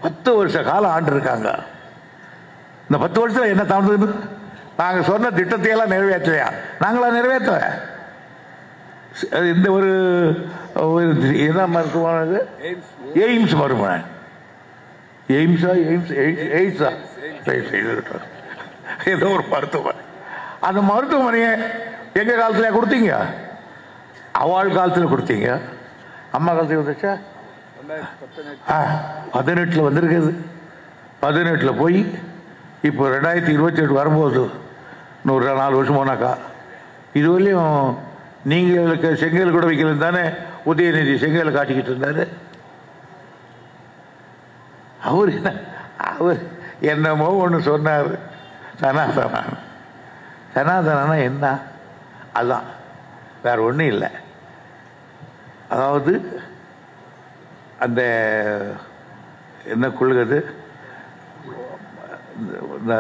10 வருஷ காலம் ஆண்டு இருக்காங்க. இந்த 10 வருஷத்துல என்ன தாழ்ந்தது? நாங்க சொன்ன திட்டத்தையெல்லாம் நிறைவேற்றலையா? நாங்களா நிறைவேற்ற? இந்த ஒரு என்ன மருத்துவமானது? எய்ம்ஸ் மருத்துவமனை. எய்ம்ஸா ஏதோ ஒரு மருத்துவமனை. அந்த மருத்துவமனையை எங்க காலத்துல கொடுத்தீங்க? அவள் காலத்தில் கொடுத்தீங்க. அம்மா காலத்தில் வந்துச்சா? 18 வந்திருக்குது. 18 போய் இப்போ 2028 வரும்போது 4 வருஷம் போனாக்கா இதுவரையும் நீங்களுக்கு செங்கல் கூட வைக்கல தானே உதயநிதி செங்கல் காட்டிக்கிட்டு இருந்தாரு. அவர் என்னமோ ஒன்று சொன்னார், சனாதனம். சனாதனா என்ன? அதான், வேற ஒன்றும் இல்லை. அதாவது அந்த என்ன கொள்கிறது, இந்த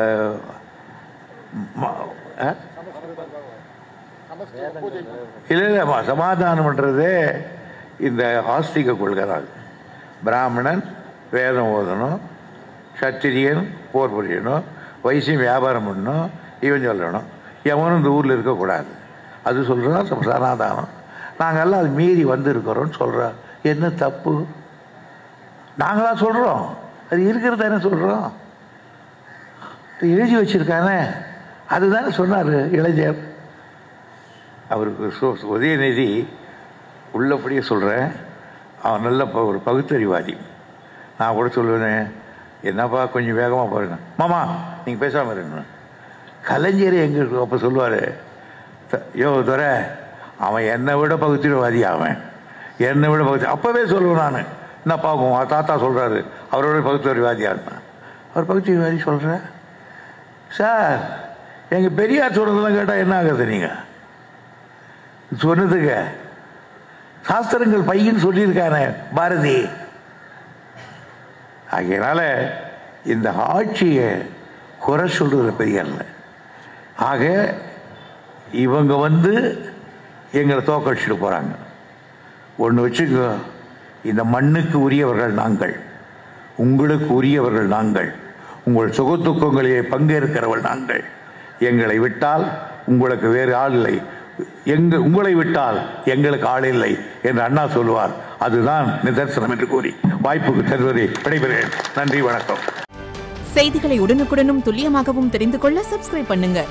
இல்லை சமாதானம்ன்றதே இந்த ஆஸ்திக கொள்கை தான். பிராமணன் வேதம் ஓதணும், சத்திரியன் போர் புரியணும், வைசியம் வியாபாரம் பண்ணணும், இவன் சொல்லணும், எவனும் இந்த ஊரில் இருக்கக்கூடாது. அது சொல்கிறோம் சனாதானம். நாங்கள்லாம் அது மீறி வந்திருக்கிறோன்னு சொல்கிறோம். என்ன தப்பு? நாங்களா சொல்கிறோம்? அது இருக்கிறது தானே சொல்கிறோம். எழுதி வச்சிருக்கானே அதுதானே சொன்னார் இளைஞர். அவருக்கு உதயநிதி உள்ளபடியே சொல்கிறேன், அவன் நல்ல ஒரு பகுத்தறிவாதி. நான் கூட சொல்லுவேன், என்னப்பா கொஞ்சம் வேகமாக பாருங்க மாமா, நீங்கள் பேசாமல் இருக்கணும். கலைஞர் எங்களுக்கு அப்போ சொல்லுவார், யோ துரை அவன் என்னை விட பகுத்தறிவாதி, அவன் என்னை விட அப்போவே சொல்லுவேன் நான், என்னப்பா உன் தாத்தா சொல்கிறாரு அவரோட பகுத்தறிவாதியா இருந்தான். அவர் பகுத்தறிவாதி சொல்கிறேன் சார். எங்கள் பெரியார் சொல்கிறதெல்லாம் கேட்டால் என்ன ஆகுது? நீங்கள் சொன்னதுக்கு சாஸ்திரங்கள் பையன்னு சொல்லியிருக்கானே பாரதி. ஆகையினால இந்த ஆட்சியை குறை சொல்றது பெரியல்ல. ஆக இவங்க எங்களை தோக்கடிச்சுட்டு போறாங்க. ஒன்று வச்சுக்கோ, இந்த மண்ணுக்கு உரியவர்கள் நாங்கள், உங்களுக்கு உரியவர்கள் நாங்கள், உங்கள் சுகதுக்கங்களிலே பங்கேற்கிறவர்கள் நாங்கள். எங்களை விட்டால் உங்களுக்கு வேறு ஆள் இல்லை, உங்களை விட்டால் எங்களுக்கு ஆள் இல்லை என்று அண்ணா சொல்லுவார். அதுதான் நிதர்சனம் என்று கூறி வாய்ப்புக்கு தருவதை விடைபெறுகிறேன். நன்றி, வணக்கம். செய்திகளை உடனுக்குடனும் துல்லியமாகவும் தெரிந்து கொள்ள சப்ஸ்கிரைப் பண்ணுங்க.